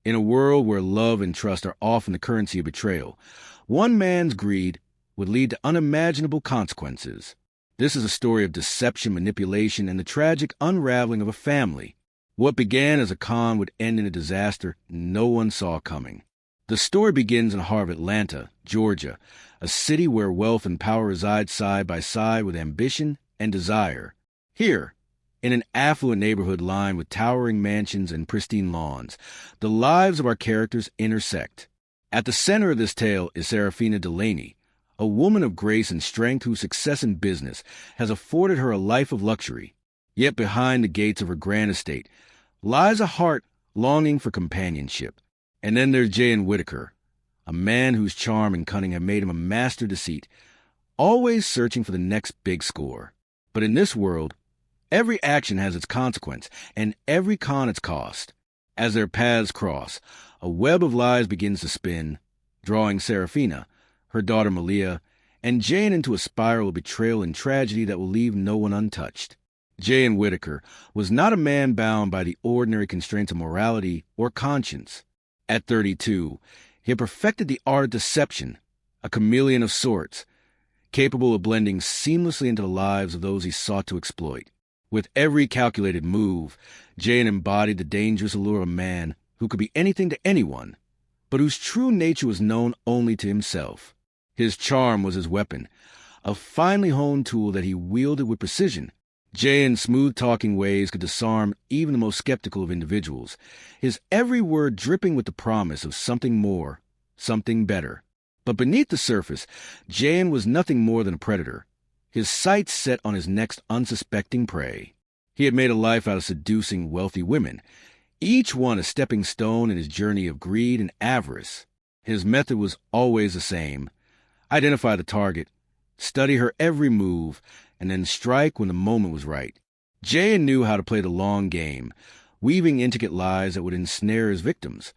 In a world where love and trust are often the currency of betrayal, one man's greed would lead to unimaginable consequences. This is a story of deception, manipulation, and the tragic unraveling of a family. What began as a con would end in a disaster no one saw coming. The story begins in the heart of Atlanta, Georgia, a city where wealth and power reside side by side with ambition and desire. Here, in an affluent neighborhood lined with towering mansions and pristine lawns, the lives of our characters intersect. At the center of this tale is Saraphina Delaney, a woman of grace and strength whose success in business has afforded her a life of luxury. Yet behind the gates of her grand estate lies a heart longing for companionship. And then there's J.N. Whitaker, a man whose charm and cunning have made him a master deceit, always searching for the next big score. But in this world, every action has its consequence, and every con its cost. As their paths cross, a web of lies begins to spin, drawing Saraphina, her daughter Malia, and Jane into a spiral of betrayal and tragedy that will leave no one untouched. J.N. Whitaker was not a man bound by the ordinary constraints of morality or conscience. At 32, he had perfected the art of deception, a chameleon of sorts, capable of blending seamlessly into the lives of those he sought to exploit. With every calculated move, Jane embodied the dangerous allure of a man who could be anything to anyone, but whose true nature was known only to himself. His charm was his weapon, a finely honed tool that he wielded with precision. Jane's smooth-talking ways could disarm even the most skeptical of individuals, his every word dripping with the promise of something more, something better. But beneath the surface, Jane was nothing more than a predator, his sights set on his next unsuspecting prey. He had made a life out of seducing wealthy women, each one a stepping stone in his journey of greed and avarice. His method was always the same: identify the target, study her every move, and then strike when the moment was right. Jay knew how to play the long game, weaving intricate lies that would ensnare his victims,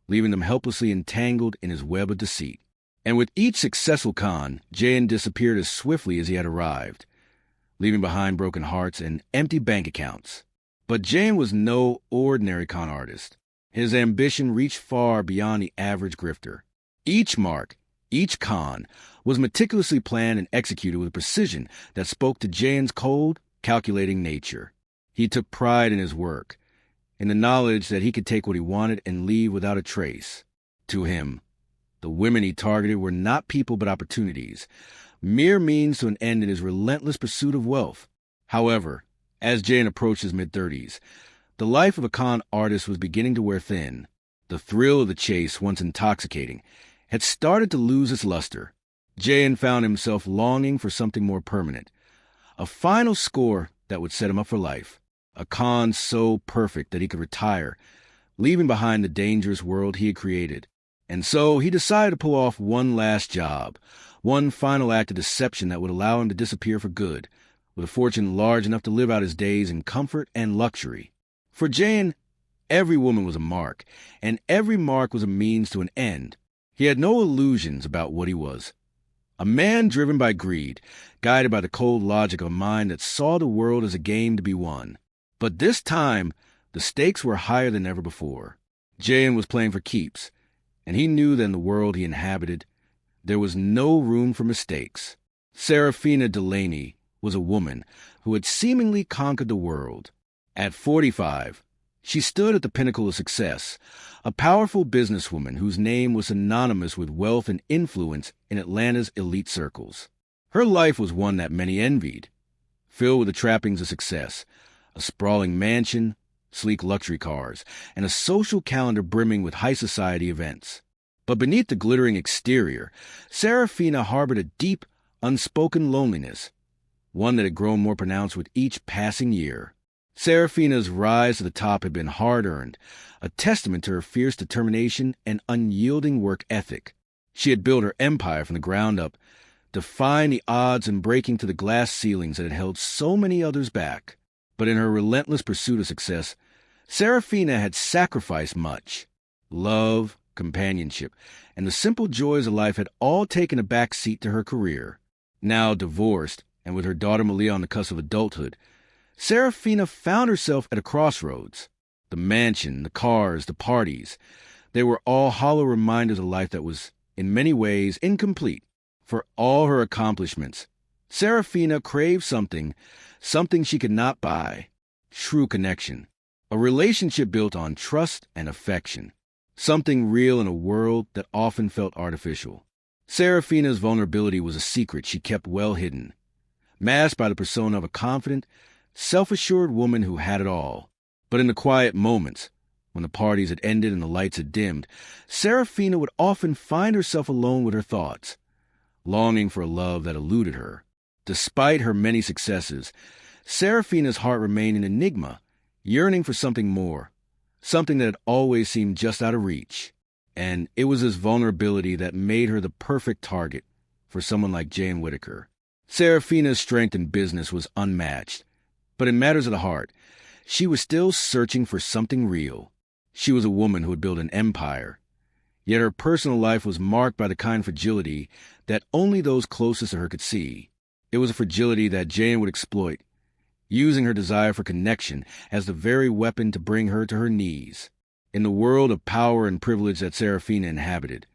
leaving them helplessly entangled in his web of deceit. And with each successful con, Jay disappeared as swiftly as he had arrived, leaving behind broken hearts and empty bank accounts. But Jay was no ordinary con artist. His ambition reached far beyond the average grifter. Each mark, each con, was meticulously planned and executed with a precision that spoke to Jane's cold, calculating nature. He took pride in his work, in the knowledge that he could take what he wanted and leave without a trace. To him, the women he targeted were not people but opportunities, mere means to an end in his relentless pursuit of wealth. However, as Jane approached his mid-30s, the life of a con artist was beginning to wear thin. The thrill of the chase, once intoxicating, had started to lose its luster. Jane found himself longing for something more permanent, a final score that would set him up for life, a con so perfect that he could retire, leaving behind the dangerous world he had created. And so he decided to pull off one last job, one final act of deception that would allow him to disappear for good, with a fortune large enough to live out his days in comfort and luxury. For Jane, every woman was a mark, and every mark was a means to an end. He had no illusions about what he was. A man driven by greed, guided by the cold logic of a mind that saw the world as a game to be won. But this time, the stakes were higher than ever before. Jane was playing for keeps, and he knew that in the world he inhabited, there was no room for mistakes. Saraphina Delaney was a woman who had seemingly conquered the world. At 45, she stood at the pinnacle of success, a powerful businesswoman whose name was synonymous with wealth and influence in Atlanta's elite circles. Her life was one that many envied, filled with the trappings of success, a sprawling mansion, sleek luxury cars, and a social calendar brimming with high society events. But beneath the glittering exterior, Saraphina harbored a deep, unspoken loneliness, one that had grown more pronounced with each passing year. Saraphina's rise to the top had been hard-earned, a testament to her fierce determination and unyielding work ethic. She had built her empire from the ground up, defying the odds and breaking through the glass ceilings that had held so many others back. But in her relentless pursuit of success, Saraphina had sacrificed much. Love, companionship, and the simple joys of life had all taken a back seat to her career. Now divorced, and with her daughter Malia on the cusp of adulthood, Saraphina found herself at a crossroads. The mansion, the cars, the parties, They were all hollow reminders of life that was, in many ways, incomplete. For all her accomplishments, Seraphina craved something she could not buy: true connection, a relationship built on trust and affection, something real in a world that often felt artificial. Seraphina's vulnerability was a secret she kept well hidden, masked by the persona of a confident, self-assured woman who had it all. But in the quiet moments, when the parties had ended and the lights had dimmed, Seraphina would often find herself alone with her thoughts, longing for a love that eluded her. Despite her many successes, Seraphina's heart remained an enigma, yearning for something more, something that had always seemed just out of reach. And it was this vulnerability that made her the perfect target for someone like Jane Whittaker. Seraphina's strength in business was unmatched, but in matters of the heart, she was still searching for something real. She was a woman who had built an empire, yet her personal life was marked by the kind of fragility that only those closest to her could see. It was a fragility that Jane would exploit, using her desire for connection as the very weapon to bring her to her knees. In the world of power and privilege that Seraphina inhabited,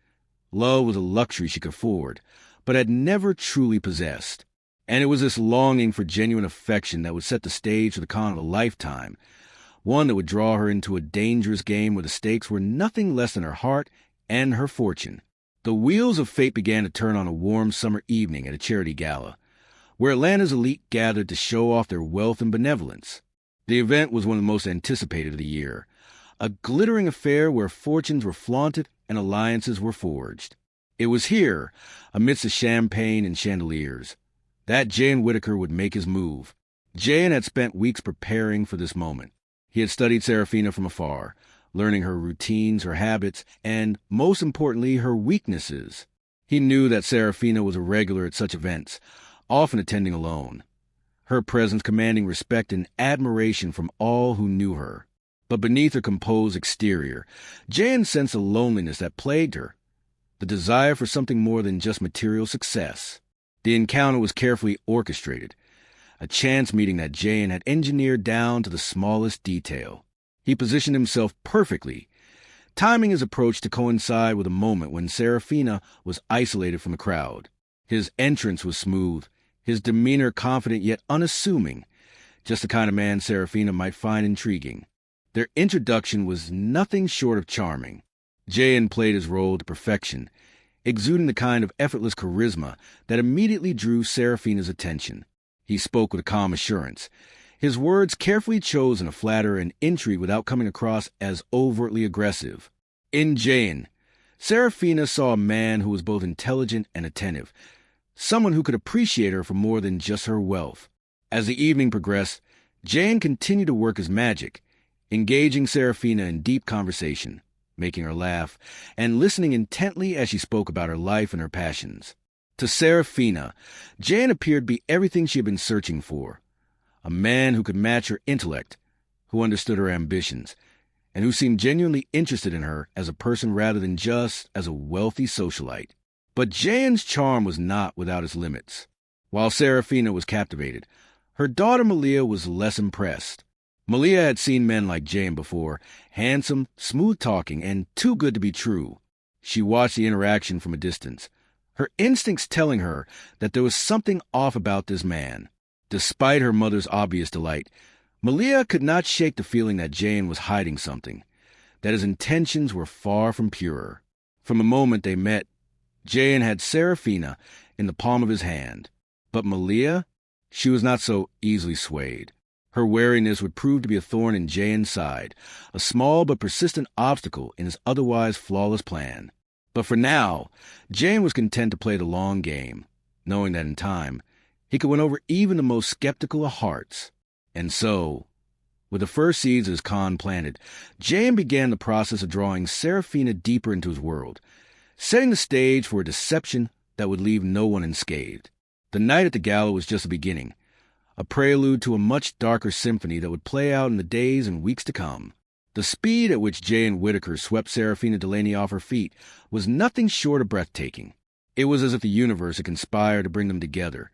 love was a luxury she could afford, but had never truly possessed. And it was this longing for genuine affection that would set the stage for the con of a lifetime, one that would draw her into a dangerous game where the stakes were nothing less than her heart and her fortune. The wheels of fate began to turn on a warm summer evening at a charity gala, where Atlanta's elite gathered to show off their wealth and benevolence. The event was one of the most anticipated of the year, a glittering affair where fortunes were flaunted and alliances were forged. It was here, amidst the champagne and chandeliers, that Jane Whittaker would make his move. Jane had spent weeks preparing for this moment. He had studied Seraphina from afar, learning her routines, her habits, and, most importantly, her weaknesses. He knew that Seraphina was a regular at such events, often attending alone, her presence commanding respect and admiration from all who knew her. But beneath her composed exterior, Jane sensed a loneliness that plagued her, the desire for something more than just material success. The encounter was carefully orchestrated, a chance meeting that Jane had engineered down to the smallest detail. He positioned himself perfectly, timing his approach to coincide with a moment when Seraphina was isolated from the crowd. His entrance was smooth, his demeanor confident yet unassuming, just the kind of man Seraphina might find intriguing. Their introduction was nothing short of charming. Jane played his role to perfection, exuding the kind of effortless charisma that immediately drew Seraphina's attention. He spoke with a calm assurance, his words carefully chosen to flatter and intrigue without coming across as overtly aggressive. In Jane, Seraphina saw a man who was both intelligent and attentive, someone who could appreciate her for more than just her wealth. As the evening progressed, Jane continued to work his magic, engaging Seraphina in deep conversation, making her laugh, and listening intently as she spoke about her life and her passions. To Seraphina, Jane appeared to be everything she had been searching for: a man who could match her intellect, who understood her ambitions, and who seemed genuinely interested in her as a person rather than just as a wealthy socialite. But Jane's charm was not without its limits. While Seraphina was captivated, her daughter Malia was less impressed. Malia had seen men like Jane before, handsome, smooth-talking, and too good to be true. She watched the interaction from a distance, her instincts telling her that there was something off about this man. Despite her mother's obvious delight, Malia could not shake the feeling that Jane was hiding something, that his intentions were far from pure. From the moment they met, Jane had Seraphina in the palm of his hand. But Malia, she was not so easily swayed. Her wariness would prove to be a thorn in Jane's side, a small but persistent obstacle in his otherwise flawless plan. But for now, Jane was content to play the long game, knowing that in time, he could win over even the most skeptical of hearts. And so, with the first seeds of his con planted, Jane began the process of drawing Seraphina deeper into his world, setting the stage for a deception that would leave no one unscathed. The night at the gala was just the beginning, a prelude to a much darker symphony that would play out in the days and weeks to come. The speed at which Jane Whittaker swept Saraphina Delaney off her feet was nothing short of breathtaking. It was as if the universe had conspired to bring them together,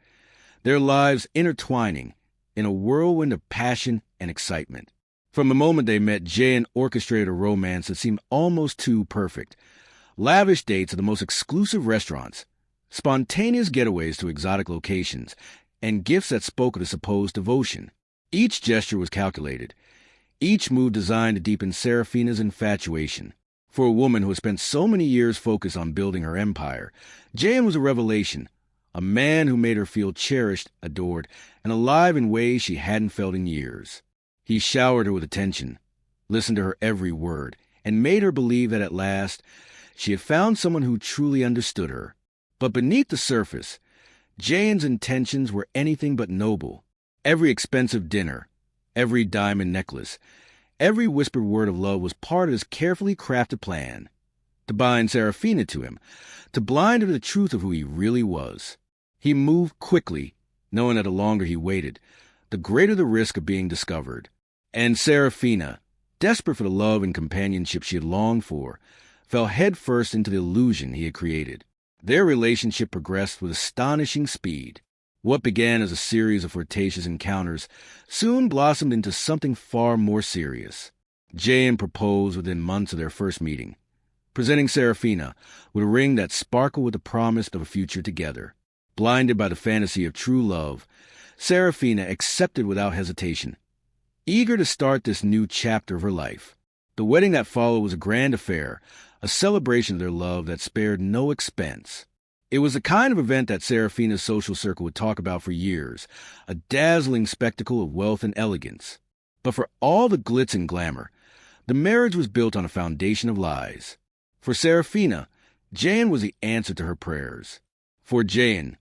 their lives intertwining in a whirlwind of passion and excitement. From the moment they met, Jayan orchestrated a romance that seemed almost too perfect. Lavish dates at the most exclusive restaurants, spontaneous getaways to exotic locations, and gifts that spoke of the supposed devotion. Each gesture was calculated, each move designed to deepen Saraphina's infatuation. For a woman who had spent so many years focused on building her empire, Jayan was a revelation, a man who made her feel cherished, adored, and alive in ways she hadn't felt in years. He showered her with attention, listened to her every word, and made her believe that at last she had found someone who truly understood her. But beneath the surface, Jayan's intentions were anything but noble. Every expensive dinner, every diamond necklace, every whispered word of love was part of his carefully crafted plan to bind Saraphina to him, to blind her to the truth of who he really was. He moved quickly, knowing that the longer he waited, the greater the risk of being discovered. And Saraphina, desperate for the love and companionship she had longed for, fell headfirst into the illusion he had created. Their relationship progressed with astonishing speed. What began as a series of flirtatious encounters soon blossomed into something far more serious. Jayan proposed within months of their first meeting, presenting Saraphina with a ring that sparkled with the promise of a future together. Blinded by the fantasy of true love, Saraphina accepted without hesitation, eager to start this new chapter of her life. The wedding that followed was a grand affair, a celebration of their love that spared no expense. It was the kind of event that Saraphina's social circle would talk about for years, a dazzling spectacle of wealth and elegance. But for all the glitz and glamour, the marriage was built on a foundation of lies. For Saraphina, Jayan was the answer to her prayers. For Jayan,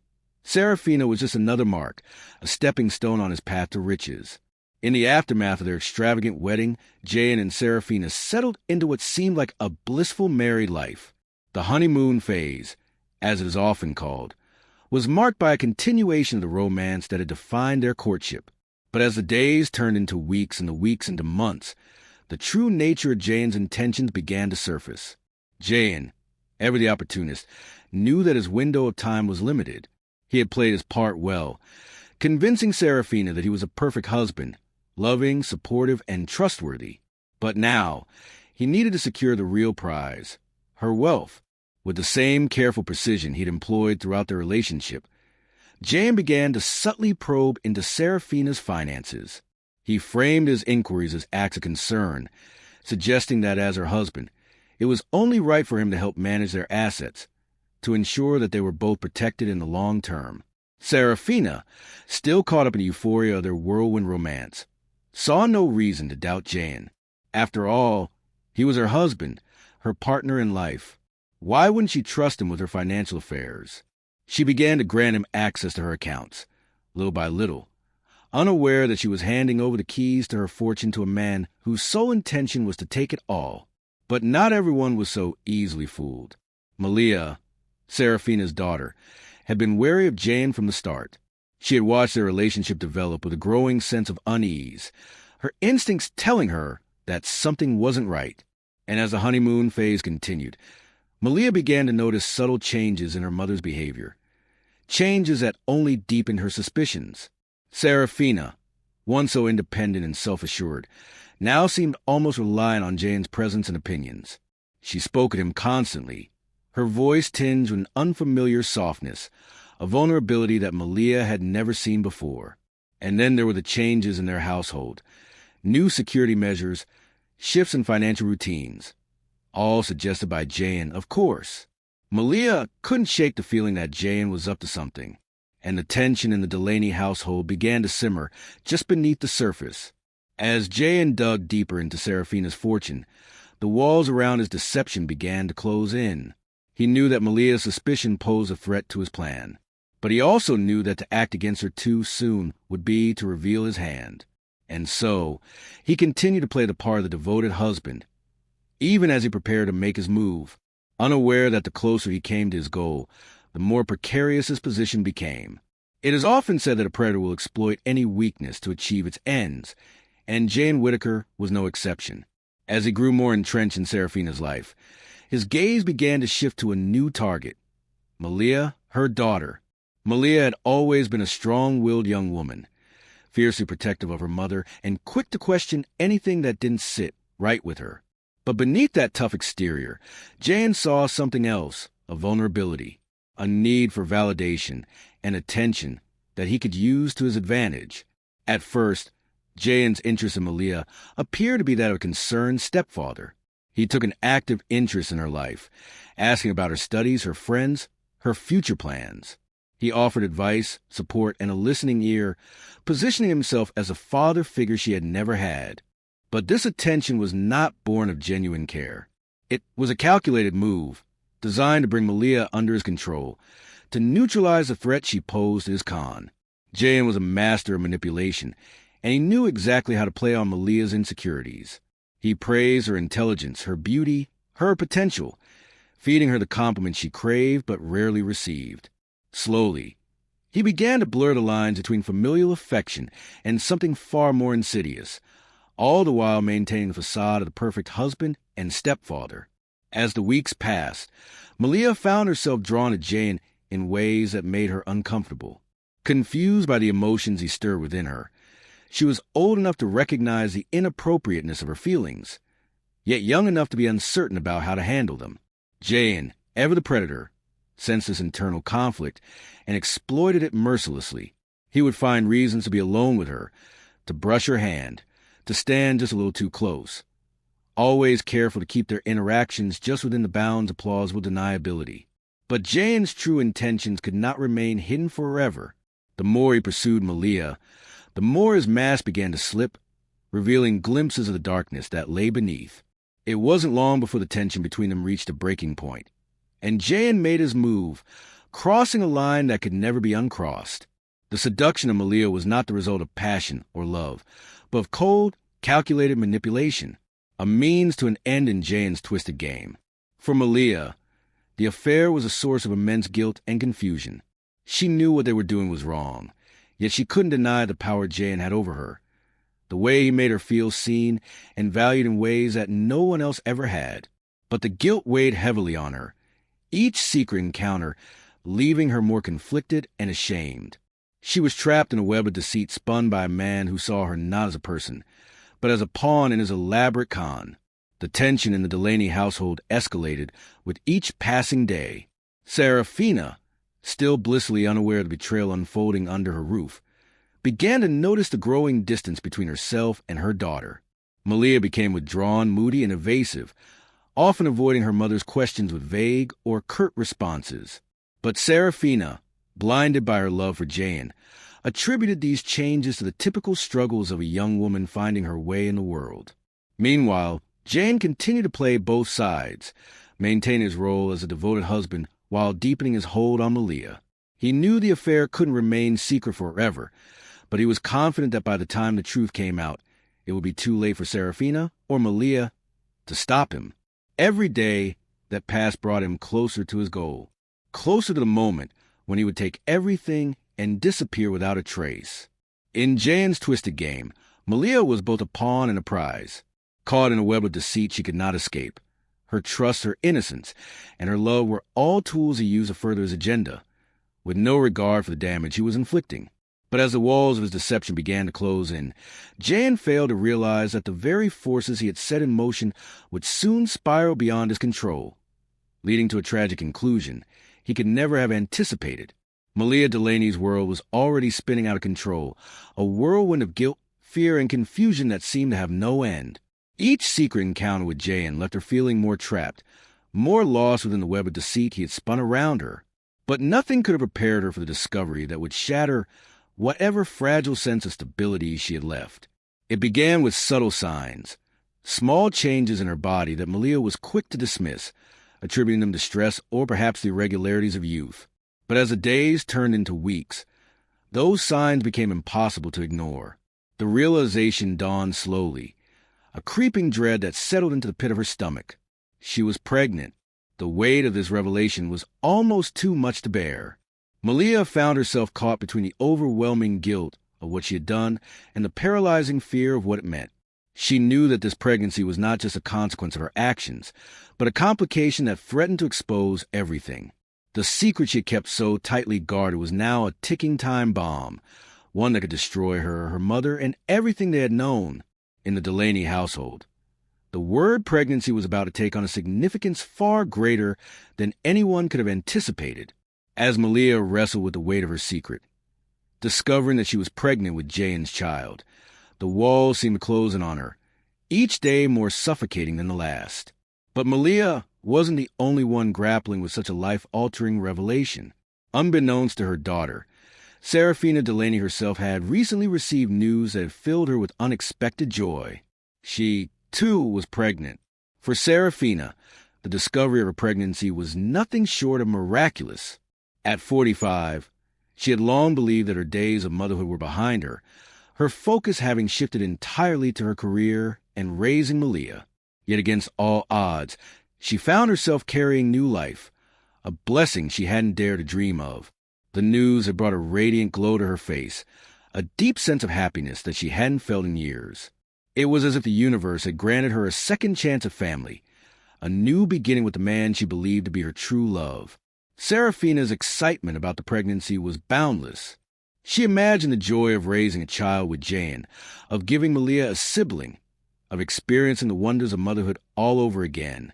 Saraphina was just another mark, a stepping stone on his path to riches. In the aftermath of their extravagant wedding, Jayan and Saraphina settled into what seemed like a blissful married life. The honeymoon phase, as it is often called, was marked by a continuation of the romance that had defined their courtship. But as the days turned into weeks and the weeks into months, the true nature of Jayan's intentions began to surface. Jayan, ever the opportunist, knew that his window of time was limited. He had played his part well, convincing Saraphina that he was a perfect husband, loving, supportive, and trustworthy. But now, he needed to secure the real prize, her wealth. With the same careful precision he'd employed throughout their relationship, Jayan began to subtly probe into Saraphina's finances. He framed his inquiries as acts of concern, suggesting that as her husband, it was only right for him to help manage their assets, to ensure that they were both protected in the long term. Saraphina, still caught up in the euphoria of their whirlwind romance, saw no reason to doubt Jayan. After all, he was her husband, her partner in life. Why wouldn't she trust him with her financial affairs? She began to grant him access to her accounts, little by little, unaware that she was handing over the keys to her fortune to a man whose sole intention was to take it all. But not everyone was so easily fooled. Malia, Saraphina's daughter, had been wary of Jayan from the start. She had watched their relationship develop with a growing sense of unease, her instincts telling her that something wasn't right. And as the honeymoon phase continued, Malia began to notice subtle changes in her mother's behavior, changes that only deepened her suspicions. Saraphina, once so independent and self-assured, now seemed almost reliant on Jayan's presence and opinions. She spoke at him constantly, her voice tinged with an unfamiliar softness, a vulnerability that Malia had never seen before. And then there were the changes in their household, new security measures, shifts in financial routines, all suggested by Jayan, of course. Malia couldn't shake the feeling that Jayan was up to something, and the tension in the Delaney household began to simmer just beneath the surface. As Jayan dug deeper into Saraphina's fortune, the walls around his deception began to close in. He knew that Malia's suspicion posed a threat to his plan, but he also knew that to act against her too soon would be to reveal his hand. And so, he continued to play the part of the devoted husband, even as he prepared to make his move, unaware that the closer he came to his goal, the more precarious his position became. It is often said that a predator will exploit any weakness to achieve its ends, and Jayan Whitaker was no exception. As he grew more entrenched in Saraphina's life, his gaze began to shift to a new target, Malia, her daughter. Malia had always been a strong-willed young woman, fiercely protective of her mother and quick to question anything that didn't sit right with her. But beneath that tough exterior, Jan saw something else, a vulnerability, a need for validation and attention that he could use to his advantage. At first, Jan's interest in Malia appeared to be that of a concerned stepfather. He took an active interest in her life, asking about her studies, her friends, her future plans. He offered advice, support, and a listening ear, positioning himself as a father figure she had never had. But this attention was not born of genuine care. It was a calculated move, designed to bring Malia under his control, to neutralize the threat she posed to his con. Jan was a master of manipulation, and he knew exactly how to play on Malia's insecurities. He praised her intelligence, her beauty, her potential, feeding her the compliments she craved but rarely received. Slowly, he began to blur the lines between familial affection and something far more insidious, all the while maintaining the facade of the perfect husband and stepfather. As the weeks passed, Malia found herself drawn to Jan in ways that made her uncomfortable. Confused by the emotions he stirred within her, she was old enough to recognize the inappropriateness of her feelings, yet young enough to be uncertain about how to handle them. Jan, ever the predator, sensed this internal conflict and exploited it mercilessly. He would find reasons to be alone with her, to brush her hand, to stand just a little too close, always careful to keep their interactions just within the bounds of plausible deniability. But Jan's true intentions could not remain hidden forever. The more he pursued Malia, the more his mask began to slip, revealing glimpses of the darkness that lay beneath. It wasn't long before the tension between them reached a breaking point, and Jan made his move, crossing a line that could never be uncrossed. The seduction of Malia was not the result of passion or love, but of cold, calculated manipulation, a means to an end in Jan's twisted game. For Malia, the affair was a source of immense guilt and confusion. She knew what they were doing was wrong, yet she couldn't deny the power Jan had over her, the way he made her feel seen and valued in ways that no one else ever had. But the guilt weighed heavily on her, each secret encounter leaving her more conflicted and ashamed. She was trapped in a web of deceit spun by a man who saw her not as a person, but as a pawn in his elaborate con. The tension in the Delaney household escalated with each passing day. Saraphina, still blissfully unaware of the betrayal unfolding under her roof, began to notice the growing distance between herself and her daughter. Malia became withdrawn, moody, and evasive, often avoiding her mother's questions with vague or curt responses. But Saraphina, blinded by her love for Jan, attributed these changes to the typical struggles of a young woman finding her way in the world. Meanwhile, Jan continued to play both sides, maintaining his role as a devoted husband while deepening his hold on Malia. He knew the affair couldn't remain secret forever, but he was confident that by the time the truth came out, it would be too late for Saraphina or Malia to stop him. Every day that passed brought him closer to his goal, closer to the moment when he would take everything and disappear without a trace. In Jan's twisted game, Malia was both a pawn and a prize. Caught in a web of deceit she could not escape. Her trust, her innocence, and her love were all tools he used to further his agenda, with no regard for the damage he was inflicting. But as the walls of his deception began to close in, Jan failed to realize that the very forces he had set in motion would soon spiral beyond his control, leading to a tragic conclusion he could never have anticipated. Malia Delaney's world was already spinning out of control, a whirlwind of guilt, fear, and confusion that seemed to have no end. Each secret encounter with Jan left her feeling more trapped, more lost within the web of deceit he had spun around her. But nothing could have prepared her for the discovery that would shatter whatever fragile sense of stability she had left. It began with subtle signs, small changes in her body that Malia was quick to dismiss, attributing them to stress or perhaps the irregularities of youth. But as the days turned into weeks, those signs became impossible to ignore. The realization dawned slowly, a creeping dread that settled into the pit of her stomach. She was pregnant. The weight of this revelation was almost too much to bear. Malia found herself caught between the overwhelming guilt of what she had done and the paralyzing fear of what it meant. She knew that this pregnancy was not just a consequence of her actions, but a complication that threatened to expose everything. The secret she had kept so tightly guarded was now a ticking time bomb, one that could destroy her, her mother, and everything they had known in the Delaney household. The word pregnancy was about to take on a significance far greater than anyone could have anticipated as Malia wrestled with the weight of her secret. Discovering that she was pregnant with Jayen's child, the walls seemed to close in on her, each day more suffocating than the last. But Malia wasn't the only one grappling with such a life-altering revelation. Unbeknownst to her daughter, Saraphina Delaney herself had recently received news that had filled her with unexpected joy. She, too, was pregnant. For Saraphina, the discovery of her pregnancy was nothing short of miraculous. At 45, she had long believed that her days of motherhood were behind her, her focus having shifted entirely to her career and raising Malia. Yet against all odds, she found herself carrying new life, a blessing she hadn't dared to dream of. The news had brought a radiant glow to her face, a deep sense of happiness that she hadn't felt in years. It was as if the universe had granted her a second chance at family, a new beginning with the man she believed to be her true love. Saraphina's excitement about the pregnancy was boundless. She imagined the joy of raising a child with Jayen, of giving Malia a sibling, of experiencing the wonders of motherhood all over again,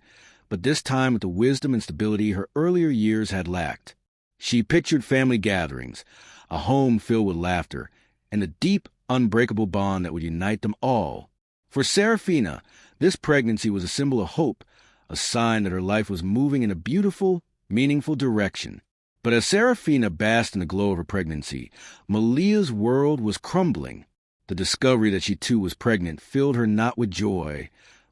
but this time with the wisdom and stability her earlier years had lacked. She pictured family gatherings, a home filled with laughter, and the deep, unbreakable bond that would unite them all. For Saraphina, this pregnancy was a symbol of hope, a sign that her life was moving in a beautiful, meaningful direction. But as Saraphina basked in the glow of her pregnancy, Malia's world was crumbling. The discovery that she too was pregnant filled her not with joy,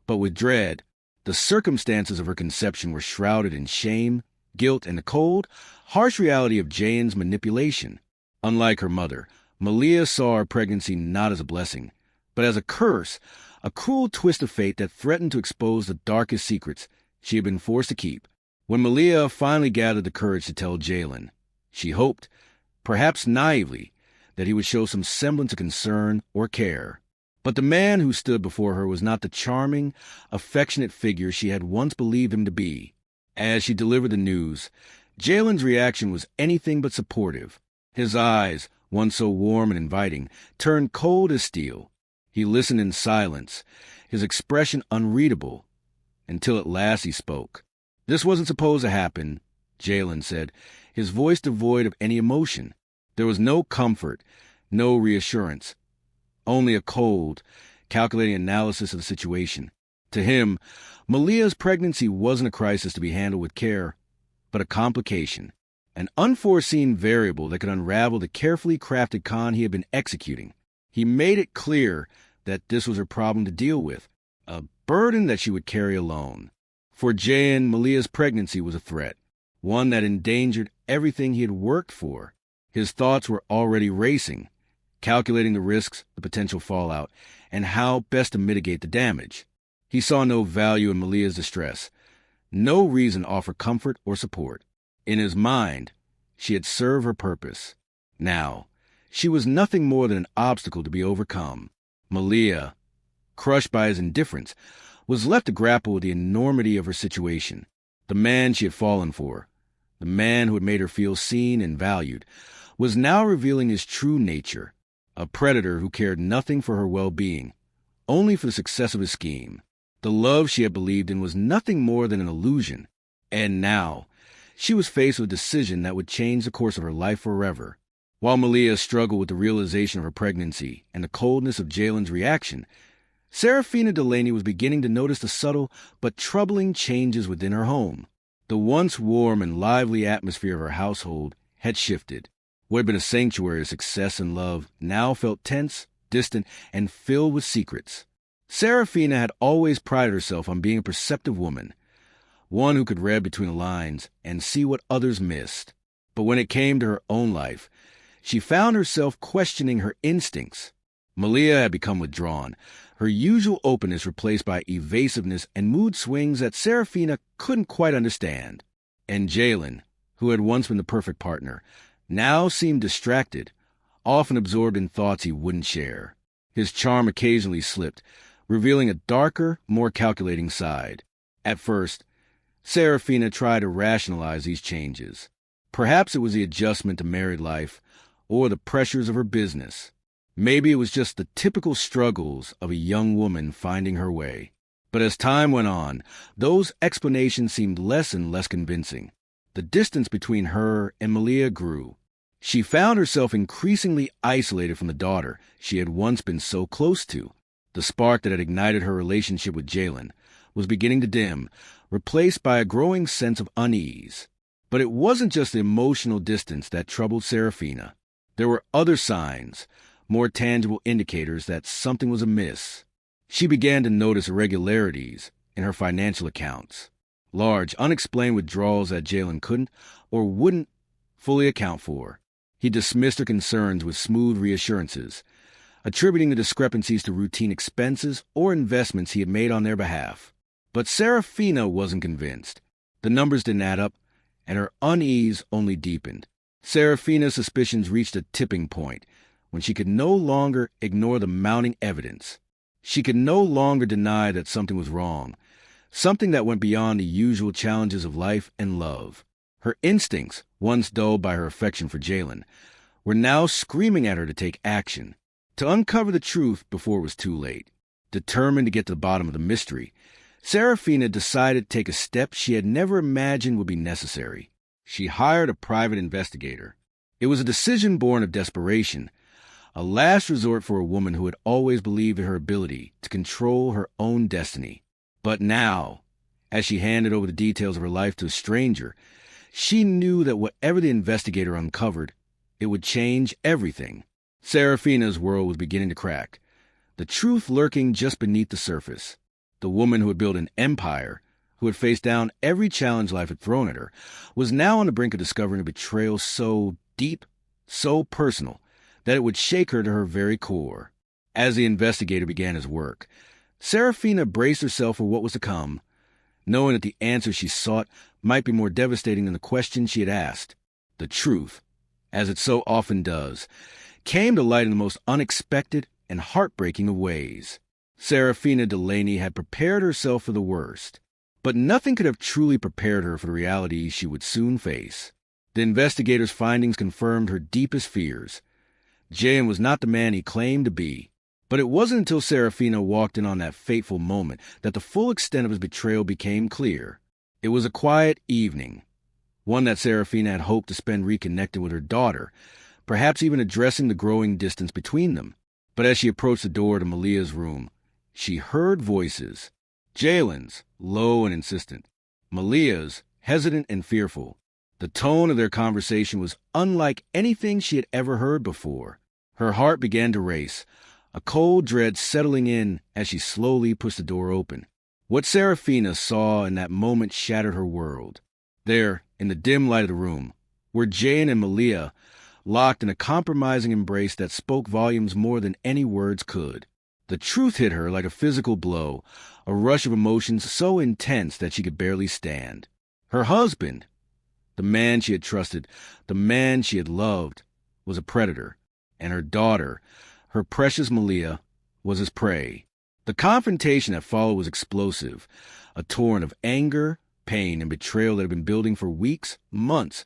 but with dread. The circumstances of her conception were shrouded in shame, guilt, and the cold, harsh reality of Jayen's manipulation. Unlike her mother, Malia saw her pregnancy not as a blessing, but as a curse, a cruel twist of fate that threatened to expose the darkest secrets she had been forced to keep. When Malia finally gathered the courage to tell Jayen, she hoped, perhaps naively, that he would show some semblance of concern or care. But the man who stood before her was not the charming, affectionate figure she had once believed him to be. As she delivered the news, Jayen's reaction was anything but supportive. His eyes, once so warm and inviting, turned cold as steel. He listened in silence, his expression unreadable, until at last he spoke. "This wasn't supposed to happen," Jayen said, his voice devoid of any emotion. There was no comfort, no reassurance, only a cold, calculating analysis of the situation. To him, Malia's pregnancy wasn't a crisis to be handled with care, but a complication, an unforeseen variable that could unravel the carefully crafted con he had been executing. He made it clear that this was her problem to deal with, a burden that she would carry alone. For Jayen, Malia's pregnancy was a threat, one that endangered everything he had worked for. His thoughts were already racing, calculating the risks, the potential fallout, and how best to mitigate the damage. He saw no value in Malia's distress, no reason to offer comfort or support. In his mind, she had served her purpose. Now, she was nothing more than an obstacle to be overcome. Malia, crushed by his indifference, was left to grapple with the enormity of her situation. The man she had fallen for, the man who had made her feel seen and valued, was now revealing his true nature, a predator who cared nothing for her well-being, only for the success of his scheme. The love she had believed in was nothing more than an illusion, and now she was faced with a decision that would change the course of her life forever. While Malia struggled with the realization of her pregnancy and the coldness of Jayen's reaction, Saraphina Delaney was beginning to notice the subtle but troubling changes within her home. The once warm and lively atmosphere of her household had shifted. What had been a sanctuary of success and love now felt tense, distant, and filled with secrets. Saraphina had always prided herself on being a perceptive woman, one who could read between the lines and see what others missed. But when it came to her own life, she found herself questioning her instincts. Malia had become withdrawn, her usual openness replaced by evasiveness and mood swings that Saraphina couldn't quite understand. And Jayen, who had once been the perfect partner, now seemed distracted, often absorbed in thoughts he wouldn't share. His charm occasionally slipped, revealing a darker, more calculating side. At first, Saraphina tried to rationalize these changes. Perhaps it was the adjustment to married life, or the pressures of her business. Maybe it was just the typical struggles of a young woman finding her way. But as time went on, those explanations seemed less and less convincing. The distance between her and Malia grew. She found herself increasingly isolated from the daughter she had once been so close to. The spark that had ignited her relationship with Jalen was beginning to dim, replaced by a growing sense of unease. But it wasn't just the emotional distance that troubled Saraphina. There were other signs, more tangible indicators that something was amiss. She began to notice irregularities in her financial accounts. Large, unexplained withdrawals that Jalen couldn't or wouldn't fully account for. He dismissed her concerns with smooth reassurances, attributing the discrepancies to routine expenses or investments he had made on their behalf. But Saraphina wasn't convinced. The numbers didn't add up, and her unease only deepened. Saraphina's suspicions reached a tipping point when she could no longer ignore the mounting evidence. She could no longer deny that something was wrong, something that went beyond the usual challenges of life and love. Her instincts, once dulled by her affection for Jalen, were now screaming at her to take action, to uncover the truth before it was too late. Determined to get to the bottom of the mystery, Saraphina decided to take a step she had never imagined would be necessary. She hired a private investigator. It was a decision born of desperation, a last resort for a woman who had always believed in her ability to control her own destiny. But now, as she handed over the details of her life to a stranger, she knew that whatever the investigator uncovered, it would change everything. Saraphina's world was beginning to crack, the truth lurking just beneath the surface. The woman who had built an empire, who had faced down every challenge life had thrown at her, was now on the brink of discovering a betrayal so deep, so personal, that it would shake her to her very core. As the investigator began his work, Saraphina braced herself for what was to come, knowing that the answer she sought might be more devastating than the question she had asked. The truth, as it so often does, came to light in the most unexpected and heartbreaking of ways. Saraphina Delaney had prepared herself for the worst, but nothing could have truly prepared her for the reality she would soon face. The investigator's findings confirmed her deepest fears. Jalen was not the man he claimed to be. But it wasn't until Saraphina walked in on that fateful moment that the full extent of his betrayal became clear. It was a quiet evening, one that Saraphina had hoped to spend reconnecting with her daughter, perhaps even addressing the growing distance between them. But as she approached the door to Malia's room, she heard voices. Jalen's, low and insistent. Malia's, hesitant and fearful. The tone of their conversation was unlike anything she had ever heard before. Her heart began to race, a cold dread settling in as she slowly pushed the door open. What Saraphina saw in that moment shattered her world. There, in the dim light of the room, were Jane and Malia, locked in a compromising embrace that spoke volumes more than any words could. The truth hit her like a physical blow, a rush of emotions so intense that she could barely stand. Her husband, the man she had trusted, the man she had loved, was a predator, and her daughter, her precious Malia, was his prey. The confrontation that followed was explosive, a torrent of anger, pain, and betrayal that had been building for weeks, months,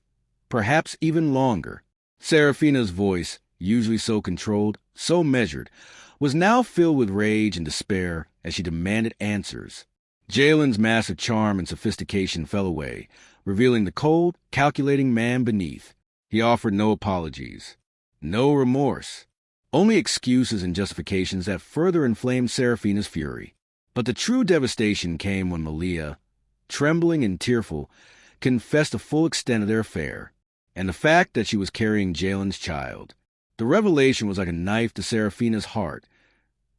perhaps even longer. Saraphina's voice, usually so controlled, so measured, was now filled with rage and despair as she demanded answers. Jalen's massive charm and sophistication fell away, revealing the cold, calculating man beneath. He offered no apologies, no remorse, only excuses and justifications that further inflamed Saraphina's fury. But the true devastation came when Malia, trembling and tearful, confessed the full extent of their affair, and the fact that she was carrying Jalen's child. The revelation was like a knife to Saraphina's heart,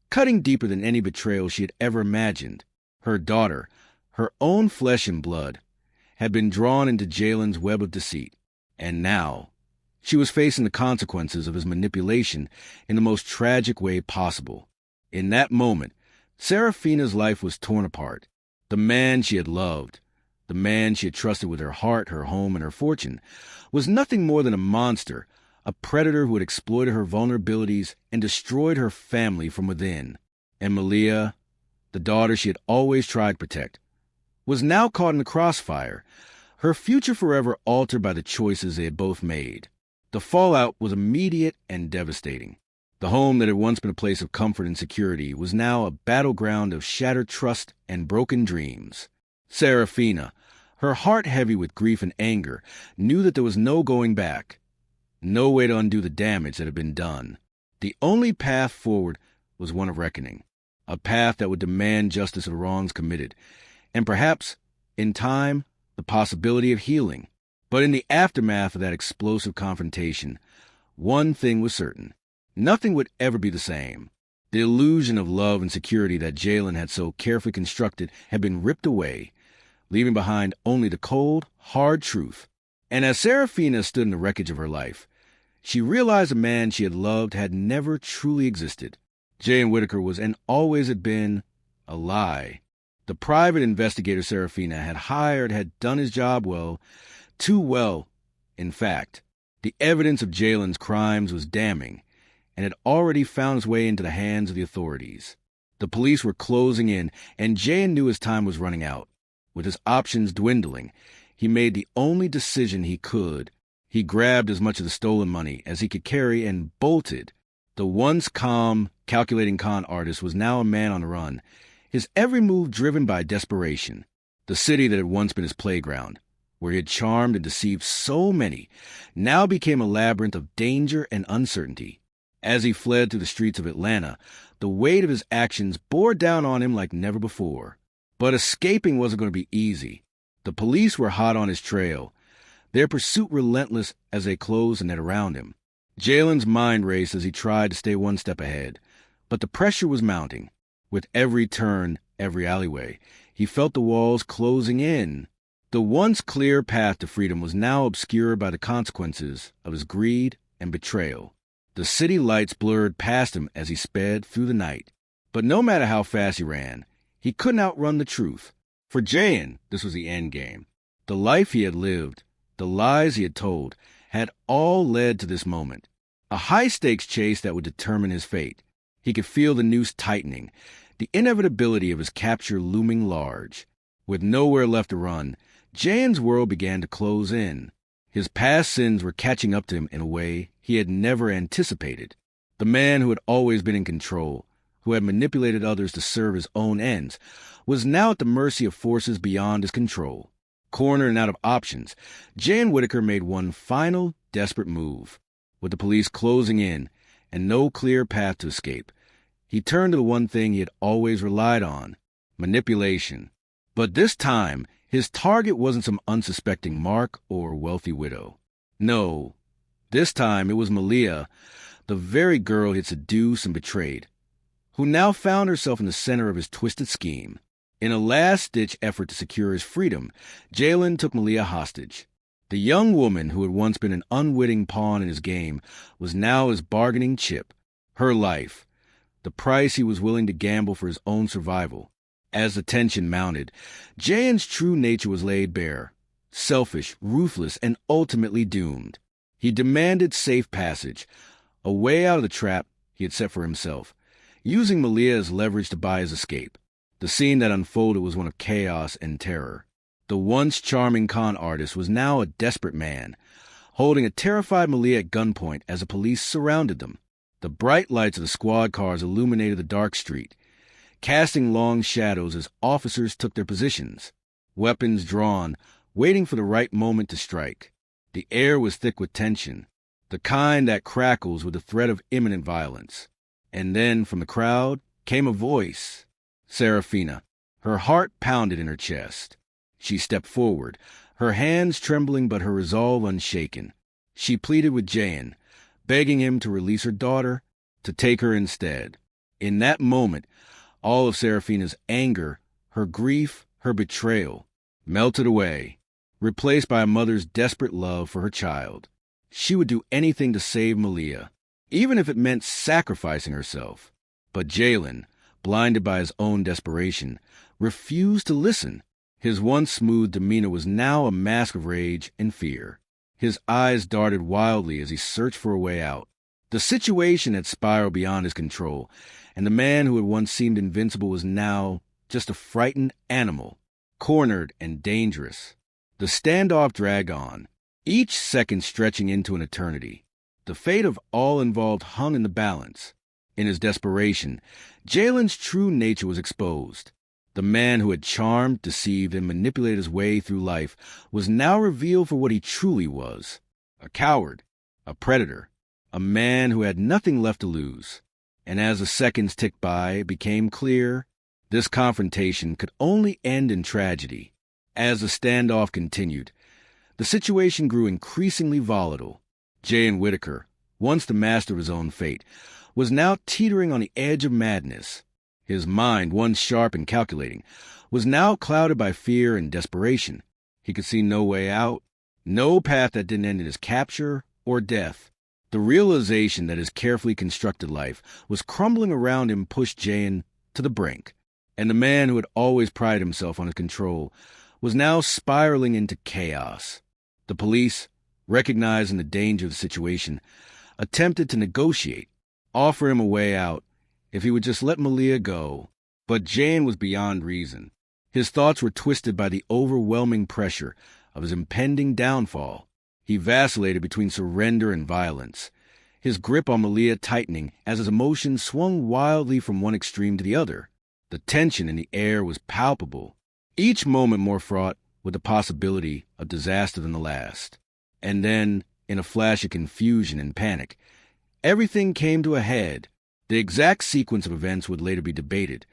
cutting deeper than any betrayal she had ever imagined. Her daughter, her own flesh and blood, had been drawn into Jalen's web of deceit, and now she was facing the consequences of his manipulation in the most tragic way possible. In that moment, Saraphina's life was torn apart. The man she had loved, the man she had trusted with her heart, her home, and her fortune, was nothing more than a monster, a predator who had exploited her vulnerabilities and destroyed her family from within. And Malia, the daughter she had always tried to protect, was now caught in the crossfire, her future forever altered by the choices they had both made. The fallout was immediate and devastating. The home that had once been a place of comfort and security was now a battleground of shattered trust and broken dreams. Saraphina, her heart heavy with grief and anger, knew that there was no going back, no way to undo the damage that had been done. The only path forward was one of reckoning, a path that would demand justice for the wrongs committed, and perhaps, in time, the possibility of healing. But in the aftermath of that explosive confrontation, one thing was certain. Nothing would ever be the same. The illusion of love and security that Jalen had so carefully constructed had been ripped away, leaving behind only the cold, hard truth. And as Saraphina stood in the wreckage of her life, she realized the man she had loved had never truly existed. Jalen Whitaker was and always had been a lie. The private investigator Saraphina had hired had done his job well, too well, in fact. The evidence of Jalen's crimes was damning, and had already found its way into the hands of the authorities. The police were closing in, and Jalen knew his time was running out. With his options dwindling, he made the only decision he could. He grabbed as much of the stolen money as he could carry and bolted. The once calm, calculating con artist was now a man on the run, his every move driven by desperation. The city that had once been his playground, where he had charmed and deceived so many, now became a labyrinth of danger and uncertainty. As he fled through the streets of Atlanta, the weight of his actions bore down on him like never before. But escaping wasn't going to be easy. The police were hot on his trail, their pursuit relentless as they closed the net around him. Jalen's mind raced as he tried to stay one step ahead, but the pressure was mounting. With every turn, every alleyway, he felt the walls closing in. The once clear path to freedom was now obscured by the consequences of his greed and betrayal. The city lights blurred past him as he sped through the night. But no matter how fast he ran, he couldn't outrun the truth. For Jayan, this was the end game. The life he had lived, the lies he had told, had all led to this moment. A high-stakes chase that would determine his fate. He could feel the noose tightening, the inevitability of his capture looming large. With nowhere left to run, Jayan's world began to close in. His past sins were catching up to him in a way he had never anticipated. The man who had always been in control, who had manipulated others to serve his own ends, was now at the mercy of forces beyond his control. Cornered and out of options, Jalen Whitaker made one final, desperate move. With the police closing in and no clear path to escape, he turned to the one thing he had always relied on: manipulation. But this time, his target wasn't some unsuspecting mark or wealthy widow. No, this time it was Malia, the very girl he had seduced and betrayed, who now found herself in the center of his twisted scheme. In a last-ditch effort to secure his freedom, Jalen took Malia hostage. The young woman who had once been an unwitting pawn in his game was now his bargaining chip, her life, the price he was willing to gamble for his own survival. As the tension mounted, Jayan's true nature was laid bare, selfish, ruthless, and ultimately doomed. He demanded safe passage, a way out of the trap he had set for himself, using Malia as leverage to buy his escape. The scene that unfolded was one of chaos and terror. The once charming con artist was now a desperate man, holding a terrified Malia at gunpoint as the police surrounded them. The bright lights of the squad cars illuminated the dark street, casting long shadows as officers took their positions, weapons drawn, waiting for the right moment to strike. The air was thick with tension, the kind that crackles with the threat of imminent violence. And then, from the crowd, came a voice. Saraphina. Her heart pounded in her chest. She stepped forward, her hands trembling but her resolve unshaken. She pleaded with Jayan, begging him to release her daughter, to take her instead. In that moment, all of Saraphina's anger, her grief, her betrayal, melted away, replaced by a mother's desperate love for her child. She would do anything to save Malia, even if it meant sacrificing herself. But Jalen, blinded by his own desperation, refused to listen. His once smooth demeanor was now a mask of rage and fear. His eyes darted wildly as he searched for a way out. The situation had spiraled beyond his control, and the man who had once seemed invincible was now just a frightened animal, cornered and dangerous. The standoff dragged on. each second stretching into an eternity. The fate of all involved hung in the balance. In his desperation, Jalen's true nature was exposed. The man who had charmed, deceived, and manipulated his way through life was now revealed for what he truly was: a coward, a predator, a man who had nothing left to lose. And as the seconds ticked by, it became clear this confrontation could only end in tragedy. As the standoff continued, the situation grew increasingly volatile. Jalen Whitaker, once the master of his own fate, was now teetering on the edge of madness. His mind, once sharp and calculating, was now clouded by fear and desperation. He could see no way out, no path that didn't end in his capture or death. The realization that his carefully constructed life was crumbling around him pushed Jalen to the brink, and the man who had always prided himself on his control was now spiraling into chaos. The police, recognizing the danger of the situation, attempted to negotiate, offer him a way out if he would just let Malia go. But Jane was beyond reason. His thoughts were twisted by the overwhelming pressure of his impending downfall. He vacillated between surrender and violence, his grip on Malia tightening as his emotions swung wildly from one extreme to the other. The tension in the air was palpable, each moment more fraught with the possibility of disaster than the last. And then, in a flash of confusion and panic, everything came to a head. The exact sequence of events would later be debated,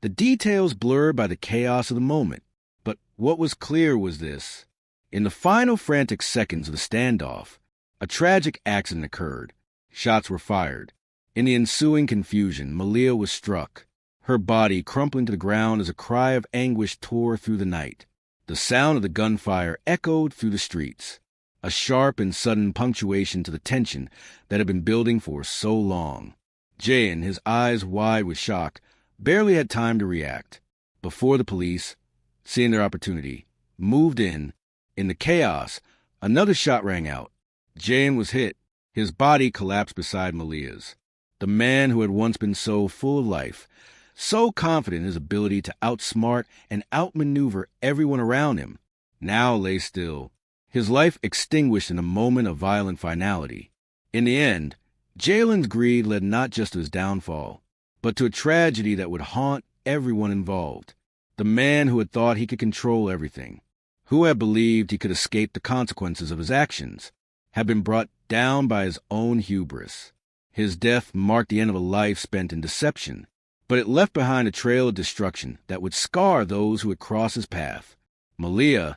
the details blurred by the chaos of the moment. But what was clear was this: in the final frantic seconds of the standoff, a tragic accident occurred. Shots were fired. In the ensuing confusion, Malia was struck, her body crumpling to the ground as a cry of anguish tore through the night. The sound of the gunfire echoed through the streets, a sharp and sudden punctuation to the tension that had been building for so long. Jayan, his eyes wide with shock, barely had time to react before the police, seeing their opportunity, moved in. In the chaos, another shot rang out. Jayan was hit. His body collapsed beside Malia's. The man who had once been so full of life, so confident in his ability to outsmart and outmaneuver everyone around him, now lay still, his life extinguished in a moment of violent finality. In the end, Jalen's greed led not just to his downfall, but to a tragedy that would haunt everyone involved. The man who had thought he could control everything, who had believed he could escape the consequences of his actions, had been brought down by his own hubris. His death marked the end of a life spent in deception, but it left behind a trail of destruction that would scar those who had crossed his path. Malia,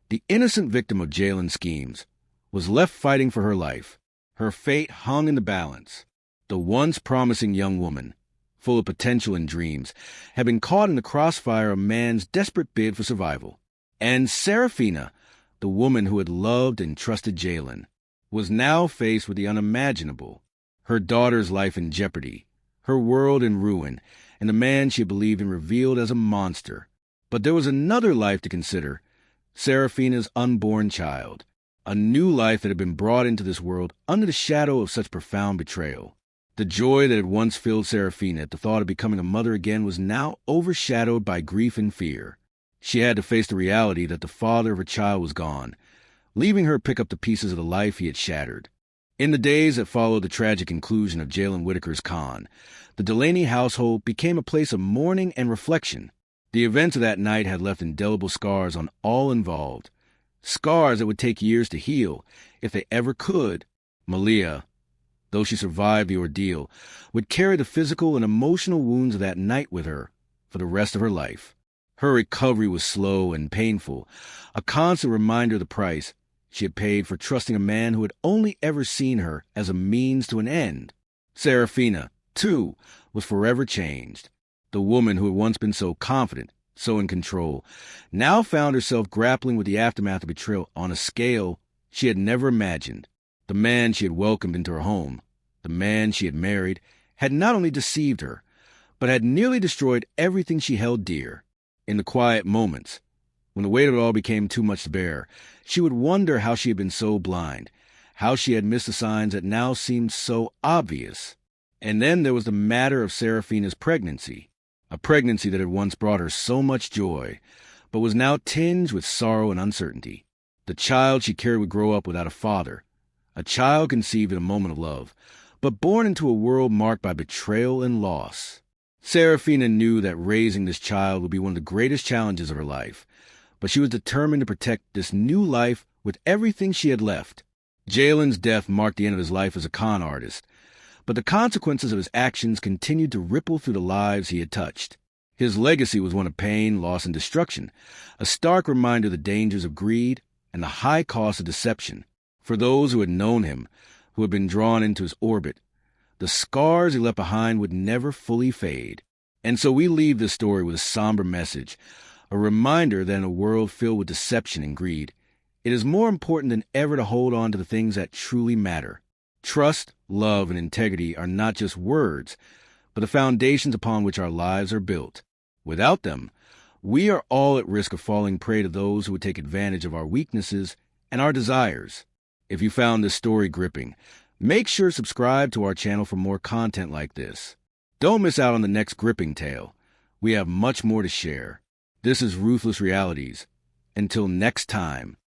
the innocent victim of Jalen's schemes, was left fighting for her life. Her fate hung in the balance. The once promising young woman, full of potential and dreams, had been caught in the crossfire of man's desperate bid for survival. And Saraphina, the woman who had loved and trusted Jalen, was now faced with the unimaginable. Her daughter's life in jeopardy, her world in ruin, and the man she believed in revealed as a monster. But there was another life to consider: Saraphina's unborn child, a new life that had been brought into this world under the shadow of such profound betrayal. The joy that had once filled Saraphina at the thought of becoming a mother again was now overshadowed by grief and fear. She had to face the reality that the father of her child was gone, leaving her to pick up the pieces of the life he had shattered. In the days that followed the tragic conclusion of Jalen Whitaker's con, the Delaney household became a place of mourning and reflection. The events of that night had left indelible scars on all involved, scars that would take years to heal, if they ever could. Malia, though she survived the ordeal, would carry the physical and emotional wounds of that night with her for the rest of her life. Her recovery was slow and painful, a constant reminder of the price she had paid for trusting a man who had only ever seen her as a means to an end. Saraphina, too, was forever changed. The woman who had once been so confident, so in control, now found herself grappling with the aftermath of betrayal on a scale she had never imagined. The man she had welcomed into her home, the man she had married, had not only deceived her, but had nearly destroyed everything she held dear. In the quiet moments, when the weight of it all became too much to bear, she would wonder how she had been so blind, how she had missed the signs that now seemed so obvious. And then there was the matter of Saraphina's pregnancy, a pregnancy that had once brought her so much joy, but was now tinged with sorrow and uncertainty. The child she carried would grow up without a father, a child conceived in a moment of love, but born into a world marked by betrayal and loss. Saraphina knew that raising this child would be one of the greatest challenges of her life, but she was determined to protect this new life with everything she had left. Jalen's death marked the end of his life as a con artist, but the consequences of his actions continued to ripple through the lives he had touched. His legacy was one of pain, loss, and destruction, a stark reminder of the dangers of greed and the high cost of deception. For those who had known him, who had been drawn into his orbit, the scars he left behind would never fully fade. And so we leave this story with a somber message, a reminder that in a world filled with deception and greed, it is more important than ever to hold on to the things that truly matter. Trust, love, and integrity are not just words, but the foundations upon which our lives are built. Without them, we are all at risk of falling prey to those who would take advantage of our weaknesses and our desires. If you found this story gripping, make sure to subscribe to our channel for more content like this. Don't miss out on the next gripping tale. We have much more to share. This is Ruthless Realities. Until next time.